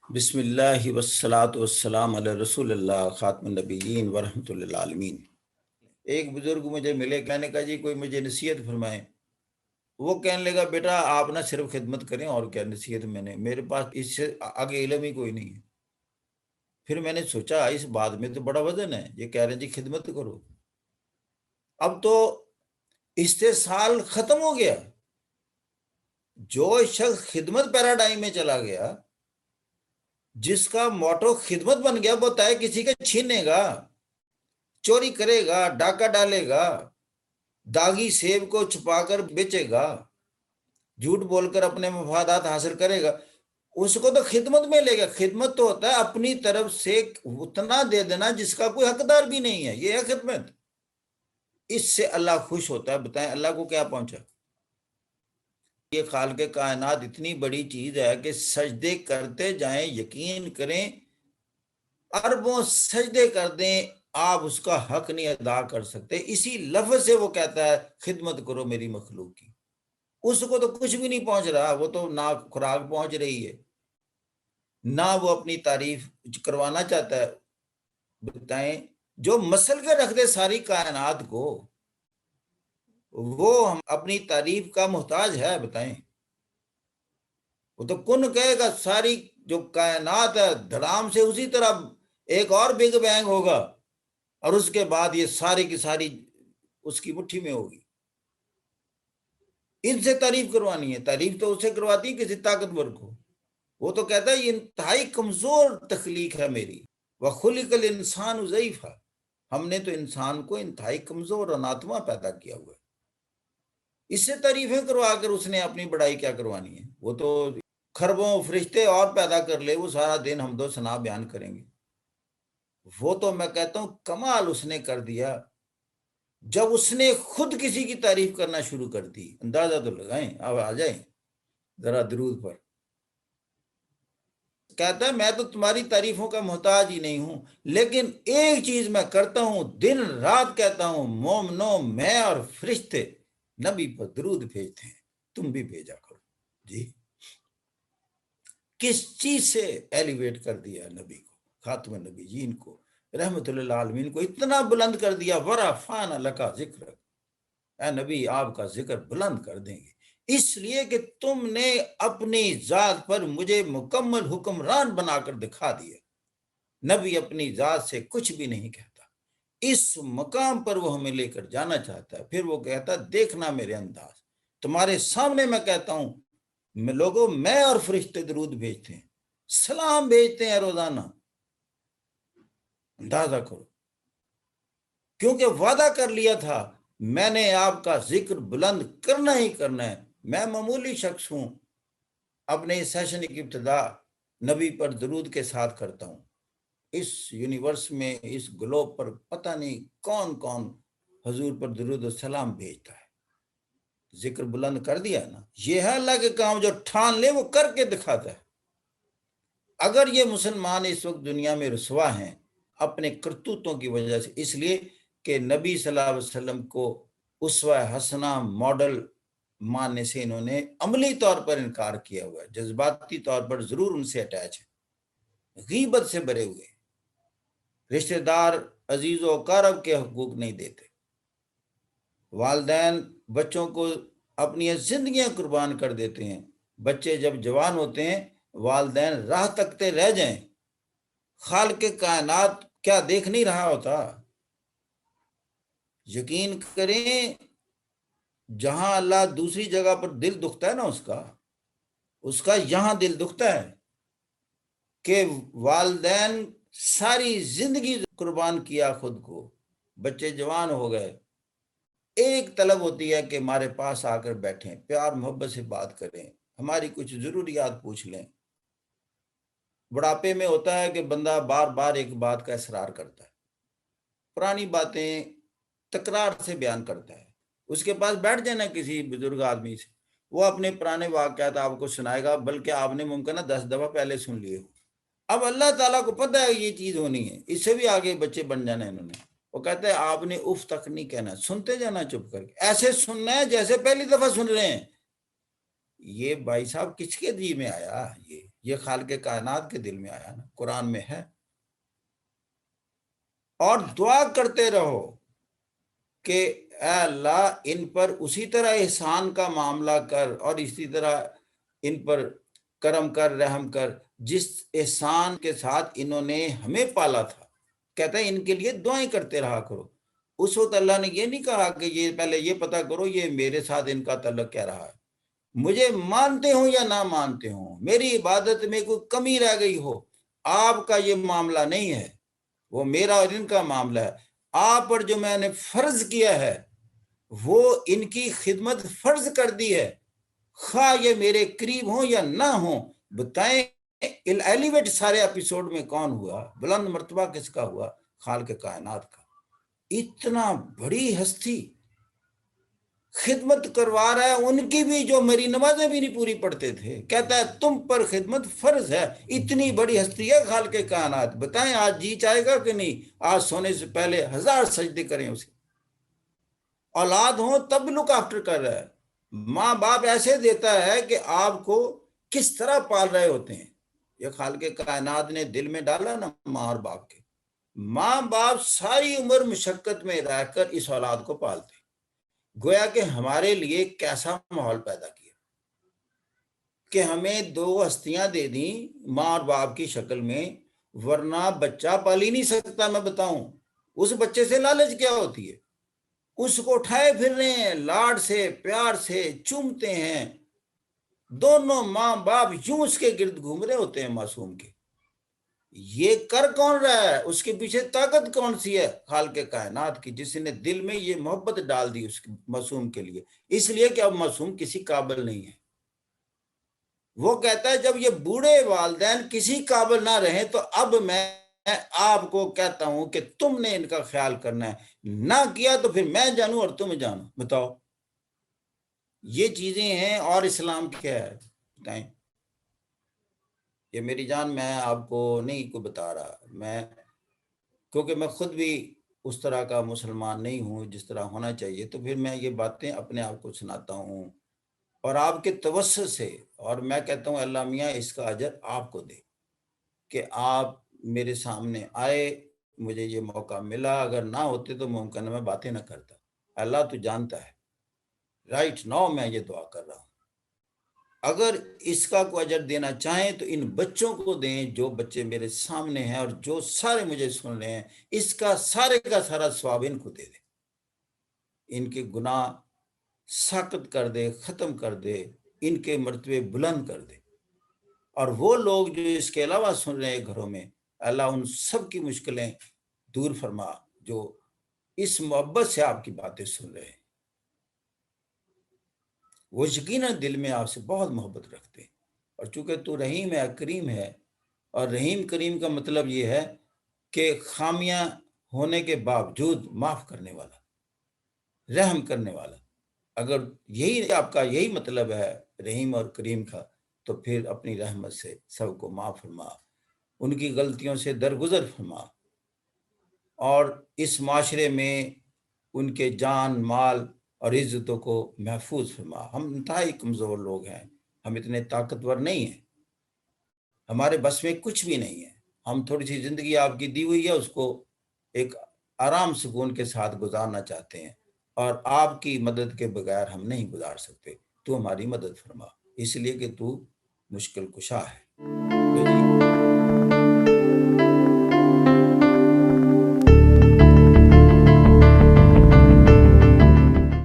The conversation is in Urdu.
بسم اللہ والصلاۃ والسلام علی رسول اللہ خاتم النبیین ورحمۃ للعالمین۔ ایک بزرگ مجھے ملے، کہنے کا جی کوئی مجھے نصیحت فرمائیں۔ وہ کہنے لگا بیٹا آپ نہ صرف خدمت کریں، اور کیا نصیحت میرے پاس اس سے آگے علم ہی کوئی نہیں ہے۔ پھر میں نے سوچا اس بات میں تو بڑا وزن ہے، یہ کہہ رہے ہیں جی خدمت کرو۔ اب تو استحصال ختم ہو گیا۔ جو شخص خدمت پیراڈائم میں چلا گیا، جس کا موٹو خدمت بن گیا، وہ طے کسی کا چھینے گا، چوری کرے گا، ڈاکہ ڈالے گا، داغی سیب کو چھپا کر بیچے گا، جھوٹ بول کر اپنے مفادات حاصل کرے گا، اس کو تو خدمت میں لے گا۔ خدمت تو ہوتا ہے اپنی طرف سے اتنا دے دینا جس کا کوئی حقدار بھی نہیں ہے، یہ ہے خدمت۔ اس سے اللہ خوش ہوتا ہے۔ بتائیں اللہ کو کیا پہنچا؟ یہ خالق کائنات اتنی بڑی چیز ہے کہ سجدے کرتے جائیں، یقین کریں اربوں سجدے کر دیں، آپ اس کا حق نہیں ادا کر سکتے۔ اسی لفظ سے وہ کہتا ہے خدمت کرو میری مخلوق کی۔ اس کو تو کچھ بھی نہیں پہنچ رہا، وہ تو نہ خوراک پہنچ رہی ہے، نہ وہ اپنی تعریف کروانا چاہتا ہے۔ بتائیں جو مسل کے رکھ دے ساری کائنات کو، وہ ہم اپنی تعریف کا محتاج ہے؟ بتائیں، وہ تو کن کہے گا، ساری جو کائنات ہے دھڑام سے اسی طرح ایک اور بگ بینگ ہوگا، اور اس کے بعد یہ ساری کی ساری اس کی مٹھی میں ہوگی۔ ان سے تعریف کروانی ہے، تعریف تو اسے کرواتی ہے کسی طاقتور کو۔ وہ تو کہتا ہے یہ انتہائی کمزور تخلیق ہے میری، وَخُلِقَ الْإِنسَانُ ضَعِيفًا، ہم نے تو انسان کو انتہائی کمزور اور ناتواں پیدا کیا ہوا ہے۔ اس سے تعریفیں کروا کر اس نے اپنی بڑائی کیا کروانی ہے؟ وہ تو خربوں فرشتے اور پیدا کر لے، وہ سارا دن حمد و ثنا بیان کریں گے۔ وہ تو میں کہتا ہوں کمال اس نے کر دیا جب اس نے خود کسی کی تعریف کرنا شروع کر دی۔ اندازہ تو لگائیں، اب آ جائیں ذرا درود پر۔ کہتا ہے میں تو تمہاری تعریفوں کا محتاج ہی نہیں ہوں، لیکن ایک چیز میں کرتا ہوں، دن رات کہتا ہوں، مومنوں میں اور فرشتے نبی پر درود بھیجتے ہیں، تم بھی بھیجا کرو۔ جی کس چیز سے ایلیویٹ کر دیا نبی کو، خاتم النبیین کو، رحمت اللہ عالمین کو اتنا بلند کر دیا۔ وَرَفَعْنَا لَكَ ذِكْرَكَ، اے نبی آپ کا ذکر بلند کر دیں گے، اس لیے کہ تم نے اپنی ذات پر مجھے مکمل حکمران بنا کر دکھا دیا۔ نبی اپنی ذات سے کچھ بھی نہیں کہتا، اس مقام پر وہ ہمیں لے کر جانا چاہتا ہے۔ پھر وہ کہتا دیکھنا میرے انداز، تمہارے سامنے میں کہتا ہوں لوگوں میں اور فرشتے درود بھیجتے ہیں، سلام بھیجتے ہیں روزانہ۔ اندازہ کرو، کیونکہ وعدہ کر لیا تھا میں نے آپ کا ذکر بلند کرنا ہی کرنا ہے۔ میں معمولی شخص ہوں، اپنے سیشن کی ابتدا نبی پر درود کے ساتھ کرتا ہوں۔ اس یونیورس میں، اس گلوب پر پتہ نہیں کون کون حضور پر درود و سلام بھیجتا ہے۔ ذکر بلند کر دیا نا، یہ ہے اللہ کے کام، جو ٹھان لے وہ کر کے دکھاتا ہے۔ اگر یہ مسلمان اس وقت دنیا میں رسوا ہیں اپنے کرتوتوں کی وجہ سے، اس لیے کہ نبی صلی اللہ علیہ وسلم کو اسوہ حسنہ ماڈل ماننے سے انہوں نے عملی طور پر انکار کیا ہوا ہے، جذباتی طور پر ضرور ان سے اٹیچ ہے، غیبت سے بھرے ہوئے، رشتہ دار عزیز و اقارب کے حقوق نہیں دیتے، والدین بچوں کو اپنی زندگیاں قربان کر دیتے ہیں۔ بچے جب جوان ہوتے ہیں والدین راہ تکتے رہ جائیں، خالق کائنات کیا دیکھ نہیں رہا ہوتا؟ یقین کریں جہاں اللہ دوسری جگہ پر دل دکھتا ہے نا اس کا یہاں دل دکھتا ہے کہ والدین ساری زندگی قربان کیا خود کو، بچے جوان ہو گئے، ایک طلب ہوتی ہے کہ ہمارے پاس آ کر بیٹھیں، پیار محبت سے بات کریں، ہماری کچھ ضروریات پوچھ لیں۔ بڑھاپے میں ہوتا ہے کہ بندہ بار بار ایک بات کا اصرار کرتا ہے، پرانی باتیں تکرار سے بیان کرتا ہے۔ اس کے پاس بیٹھ جانا کسی بزرگ آدمی سے، وہ اپنے پرانے واقعات آپ کو سنائے گا، بلکہ آپ نے ممکن ہے 10 دفعہ پہلے سن لیے ہو۔ اب اللہ تعالیٰ کو پتہ ہے یہ چیز ہونی ہے، اس سے بھی آگے بچے بن جانا انہوں نے۔ وہ کہتے ہیں آپ نے اف تک نہیں کہنا، سنتے جانا چپ کر کے، ایسے سننا ہے جیسے پہلی دفعہ سن رہے ہیں۔ یہ بھائی صاحب کس کے جی میں آیا؟ یہ خالق کائنات کے دل میں آیا نا، قرآن میں ہے۔ اور دعا کرتے رہو کہ اے اللہ ان پر اسی طرح احسان کا معاملہ کر، اور اسی طرح ان پر کرم کر، رحم کر، جس احسان کے ساتھ انہوں نے ہمیں پالا تھا۔ کہتا ہے ان کے لیے دعائیں کرتے رہا کرو۔ اس وقت اللہ نے یہ نہیں کہا کہ یہ پہلے یہ پتہ کرو یہ میرے ساتھ ان کا تعلق کیا رہا ہے، مجھے مانتے ہوں یا نہ مانتے ہوں، میری عبادت میں کوئی کمی رہ گئی ہو، آپ کا یہ معاملہ نہیں ہے، وہ میرا اور ان کا معاملہ ہے۔ آپ پر جو میں نے فرض کیا ہے وہ ان کی خدمت فرض کر دی ہے، خواہ یہ میرے قریب ہوں یا نہ ہوں۔ بتائیں ایلیویٹ سارے ایپیسوڈ میں کون ہوا؟ بلند مرتبہ کس کا ہوا؟ خالق کائنات کا۔ اتنا بڑی ہستی خدمت کروا رہا ہے ان کی بھی جو میری نمازیں بھی نہیں پوری پڑھتے تھے، کہتا ہے تم پر خدمت فرض ہے۔ اتنی بڑی ہستی ہے خالق کائنات، بتائیں آج جی چاہے گا کہ نہیں آج سونے سے پہلے 1000 سجدے کریں اسے؟ اولاد ہوں تب لک آفٹر کر رہا ہے، ماں باپ ایسے دیتا ہے کہ آپ کو کس طرح پال رہے ہوتے ہیں۔ یہ خالق کائنات نے دل میں ڈالا نا ماں اور باپ کے، ماں باپ ساری عمر مشقت میں رہ کر اس اولاد کو پالتے، گویا کہ ہمارے لیے کیسا ماحول پیدا کیا کہ ہمیں 2 ہستیاں دے دیں ماں اور باپ کی شکل میں، ورنہ بچہ پال ہی نہیں سکتا۔ میں بتاؤں اس بچے سے لالچ کیا ہوتی ہے، اس کو اٹھائے پھر رہے ہیں، لاڈ سے پیار سے چومتے ہیں، دونوں ماں باپ یوں اس کے گرد گھوم رہے ہوتے ہیں معصوم کے۔ یہ کر کون رہا ہے؟ اس کے پیچھے طاقت کون سی ہے؟ خالق کائنات کی، جس نے دل میں یہ محبت ڈال دی اس معصوم کے لیے، اس لیے کہ اب معصوم کسی قابل نہیں ہے۔ وہ کہتا ہے جب یہ بوڑھے والدین کسی قابل نہ رہیں تو اب میں آپ کو کہتا ہوں کہ تم نے ان کا خیال کرنا ہے، نہ کیا تو پھر میں جانوں اور تم جانو۔ بتاؤ یہ چیزیں ہیں، اور اسلام کیا ہے بتائیں؟ یہ میری جان میں آپ کو نہیں کو بتا رہا، میں کیونکہ میں خود بھی اس طرح کا مسلمان نہیں ہوں جس طرح ہونا چاہیے، تو پھر میں یہ باتیں اپنے آپ کو سناتا ہوں اور آپ کے توسط سے، اور میں کہتا ہوں اللہ میاں اس کا اجر آپ کو دے کہ آپ میرے سامنے آئے، مجھے یہ موقع ملا، اگر نہ ہوتے تو ممکن میں باتیں نہ کرتا۔ اللہ تو جانتا ہے، رائٹ ناؤ میں یہ دعا کر رہا ہوں، اگر اس کا کوئی اجر دینا چاہیں تو ان بچوں کو دیں جو بچے میرے سامنے ہیں اور جو سارے مجھے سن رہے ہیں، اس کا سارے کا سارا ثواب ان کو دے دیں، ان کے گناہ ساقط کر دے، ختم کر دے، ان کے مرتبے بلند کر دے۔ اور وہ لوگ جو اس کے علاوہ سن رہے ہیں گھروں میں، اللہ ان سب کی مشکلیں دور فرما جو اس محبت سے آپ کی باتیں سن رہے ہیں۔ وہ یقیناً دل میں آپ سے بہت محبت رکھتے ہیں، اور چونکہ تو رحیم ہے، کریم ہے، اور رحیم کریم کا مطلب یہ ہے کہ خامیاں ہونے کے باوجود معاف کرنے والا، رحم کرنے والا۔ اگر یہی آپ کا یہی مطلب ہے رحیم اور کریم کا، تو پھر اپنی رحمت سے سب کو معاف فرما، ان کی غلطیوں سے درگزر فرما، اور اس معاشرے میں ان کے جان مال اور عزتوں کو محفوظ فرما۔ ہم انتہائی کمزور لوگ ہیں، ہم اتنے طاقتور نہیں ہیں، ہمارے بس میں کچھ بھی نہیں ہے۔ ہم تھوڑی سی زندگی آپ کی دی ہوئی ہے، اس کو ایک آرام سکون کے ساتھ گزارنا چاہتے ہیں، اور آپ کی مدد کے بغیر ہم نہیں گزار سکتے۔ تو ہماری مدد فرما، اس لیے کہ تو مشکل کشا ہے۔